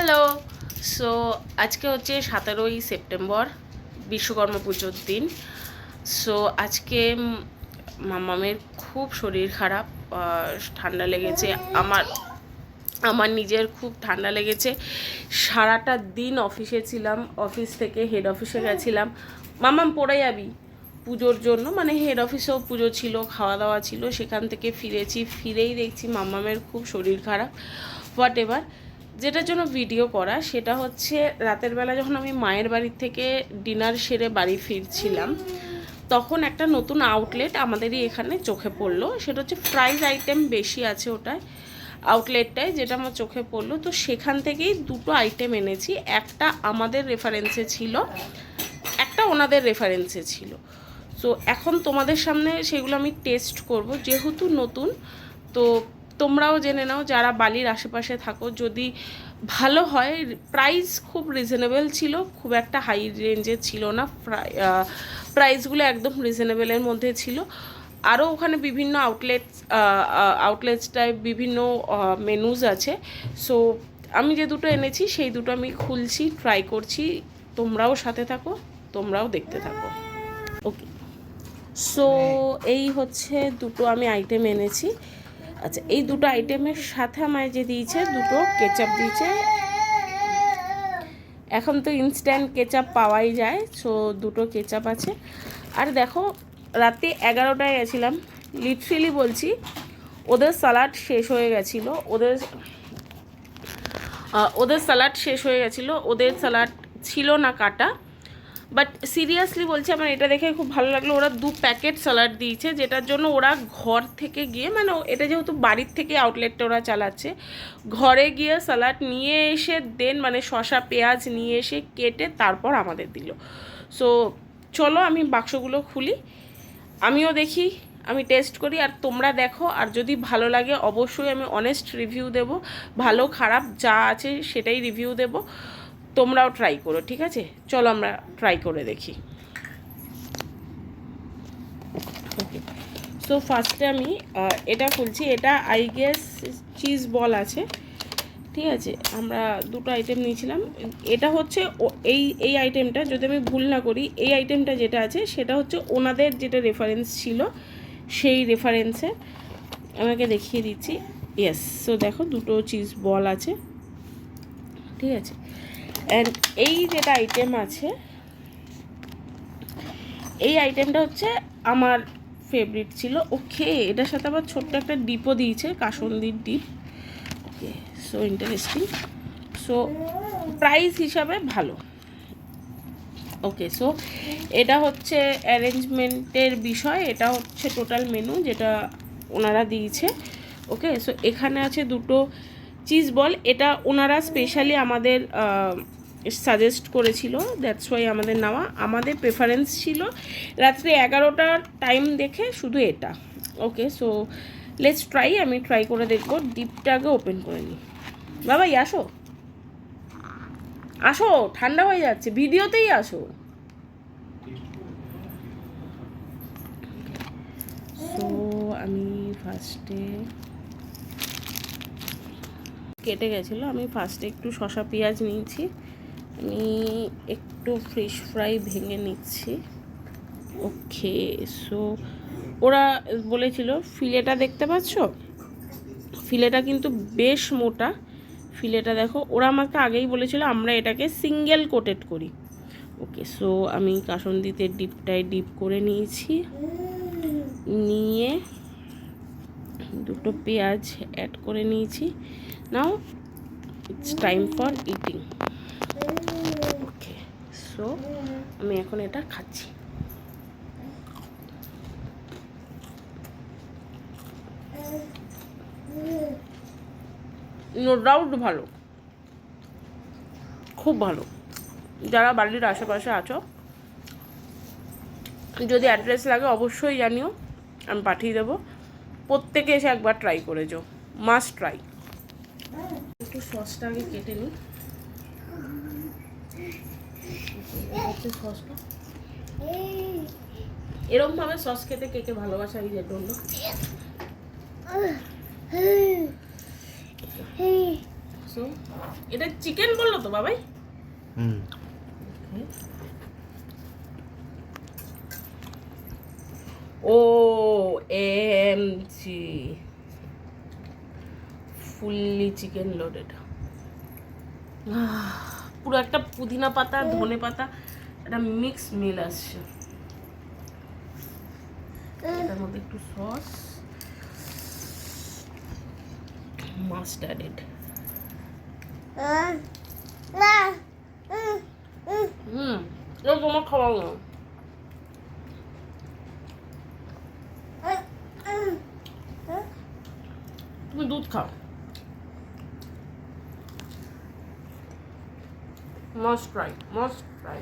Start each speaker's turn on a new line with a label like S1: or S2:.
S1: Hello. So আজকে হচ্ছে 17ই September, Vishwakarma পুজোর দিন। সো আজকে মামামের খুব শরীর খারাপ, ঠান্ডা লেগেছে। আমার নিজের খুব ঠান্ডা লেগেছে। সারাটা দিন অফিসে ছিলাম, অফিস থেকে হেড অফিসে গেছিলাম। মামাম পড়ে যাবি পুজোর জন্য, মানে হেড অফিসেও পুজো ছিল, খাওয়া দাওয়া ছিল, সেখান থেকে ফিরেই দেখছি মামামের খুব শরীর খারাপ। হোয়াট এভার, যেটার জন্য ভিডিও করা সেটা হচ্ছে রাতের বেলা যখন আমি মায়ের বাড়ির থেকে ডিনার সেরে বাড়ি ফিরছিলাম, তখন একটা নতুন আউটলেট আমাদেরই এখানে চোখে পড়লো। সেটা হচ্ছে প্রাইস আইটেম বেশি আছে ওটায়, আউটলেটটায়, যেটা আমার চোখে পড়লো। তো সেখান থেকেই দুটো আইটেম এনেছি। একটা আমাদের রেফারেন্সে ছিল, একটা ওনাদের রেফারেন্সে ছিল। সো এখন তোমাদের সামনে সেগুলো আমি টেস্ট করব, যেহেতু নতুন। তো তোমরাও জেনে নাও যারা বালির আশেপাশে থাকো, যদি ভালো হয়। প্রাইস খুব রিজনেবল ছিল, খুব একটা হাই রেঞ্জের ছিল না, প্রাইসগুলো একদম রিজনেবলের মধ্যে ছিল। আরও ওখানে বিভিন্ন আউটলেটসটায় বিভিন্ন মেনুজ আছে। সো আমি যে দুটো এনেছি সেই দুটো আমি খুলছি, ট্রাই করছি। তোমরাও সাথে থাকো, তোমরাও দেখতে থাকো। ওকে, সো এই হচ্ছে দুটো আমি আইটেম এনেছি। আচ্ছা, এই দুটো আইটেমের সাথে আমায় যে দিয়েছে দুটো কেচাপ দিয়েছে। এখন তো ইনস্ট্যান্ট কেচাপ পাওয়াই যায়, সো দুটো কেচাপ আছে। আর দেখো, রাতে 11টায় গেছিলাম, লিটারেলি বলছি, ওদের স্যালাড শেষ হয়ে গেছিলো। ওদের স্যালাড শেষ হয়ে গেছিলো, ওদের স্যালাড ছিল না কাটা। বাট সিরিয়াসলি বলছি, আমার এটা দেখে খুব ভালো লাগলো। ওরা 2 প্যাকেট স্যালাড দিয়েছে, যেটার জন্য ওরা ঘর থেকে গিয়ে, মানে এটা যেহেতু বাড়ির থেকে আউটলেটটা ওরা চালাচ্ছে, ঘরে গিয়ে স্যালাড নিয়ে এসে দেন, মানে শসা পেঁয়াজ নিয়ে এসে কেটে তারপর আমাদের দিল। সো চলো আমি বাক্সগুলো খুলি, আমিও দেখি, আমি টেস্ট করি, আর তোমরা দেখো। আর যদি ভালো লাগে অবশ্যই আমি অনেস্ট রিভিউ দেব, ভালো খারাপ যা আছে সেটাই রিভিউ দেব। তোমরাও ট্রাই করো, ঠিক আছে? চলো আমরা ট্রাই করে দেখি। ওকে, সো ফার্স্টে আমি এটা খুলছি। এটা আই গেস চিজ বল আছে, ঠিক আছে? আমরা দুটো আইটেম নিয়েছিলাম। এটা হচ্ছে এই আইটেমটা, যদি আমি ভুল না করি, এই আইটেমটা যেটা আছে সেটা হচ্ছে ওনাদের যেটা রেফারেন্স ছিল সেই রেফারেন্সে। আমাকে দেখিয়ে দিচ্ছি। ইয়েস, সো দেখো দুটো চিজ বল আছে, ঠিক আছে? অ্যান্ড এই যেটা আইটেম আছে, এই আইটেমটা হচ্ছে আমার ফেভারিট ছিল। ওকে, এটার সাথে আবার ছোট্ট একটা ডিপও দিয়েছে, কাসন্দির ডিপ। ওকে, সো ইন্টারেস্টিং। সো প্রাইস হিসাবে ভালো। ওকে, সো এটা হচ্ছে অ্যারেঞ্জমেন্টের বিষয়, এটা হচ্ছে টোটাল মেনু যেটা ওনারা দিয়েছে। ওকে, সো এখানে আছে দুটো চিজ বল। এটা ওনারা স্পেশালি আমাদের সাজেস্ট করেছিল, দ্যাটস ওয়াই আমাদের নেওয়া। আমাদের প্রেফারেন্স ছিল রাত্রে 11টার টাইম দেখে শুধু এটা। ওকে, সো লেটস ট্রাই। আমি ট্রাই করে দেখবো। ডিপটা আগে ওপেন করে নিই। বাবাই আসো, আসো, ঠান্ডা হয়ে যাচ্ছে, ভিডিওতেই আসো। সো আমি ফার্স্টে কেটে গেছিলো, আমি ফার্স্টে একটু শসা পেঁয়াজ নিয়েছি। আমি একটু ফিশ ফ্রাই ভেঙে নিচ্ছি। ওকে, সো ওরা বলেছিল, ফিলেটা দেখতে পাচ্ছ, ফিলেটা কিন্তু বেশ মোটা। ফিলেটা দেখো, ওরা আমাকে আগেই বলেছিল আমরা এটাকে সিঙ্গেল কোটেড করি। ওকে, সো আমি কাসন্দিতে ডিপটায় ডিপ করে নিয়েছি, নিয়ে দুটো পেঁয়াজ অ্যাড করে নিয়েছি। Now it's time for eating. Okay, so আমি এখন এটা খাচ্ছি। নো ডাউট ভালো, খুব ভালো। যারা বাড়ির আশেপাশে আছো, যদি অ্যাড্রেস লাগে অবশ্যই জানিও, আমি পাঠিয়ে দেবো। প্রত্যেকে এসে একবার ট্রাই করে যাও, মাস্ট ট্রাই। একটু সসটা আগে কেটে নিই। সসটা এরকমভাবে সস খেতে কে কে ভালোবাসা, এই যে সো এটা চিকেন বললো তো বাবাই?
S2: হুম।
S1: O M G, fully chicken loaded. পুরো একটা পুদিনা পাতা ধনে পাতা একটা মিক্স মিল আসছে। এটার মধ্যে একটু সস, মাস্টার্ডেড। এটা তোমার খাওয়া না। তুমি দুধ খাও। Must try, must try.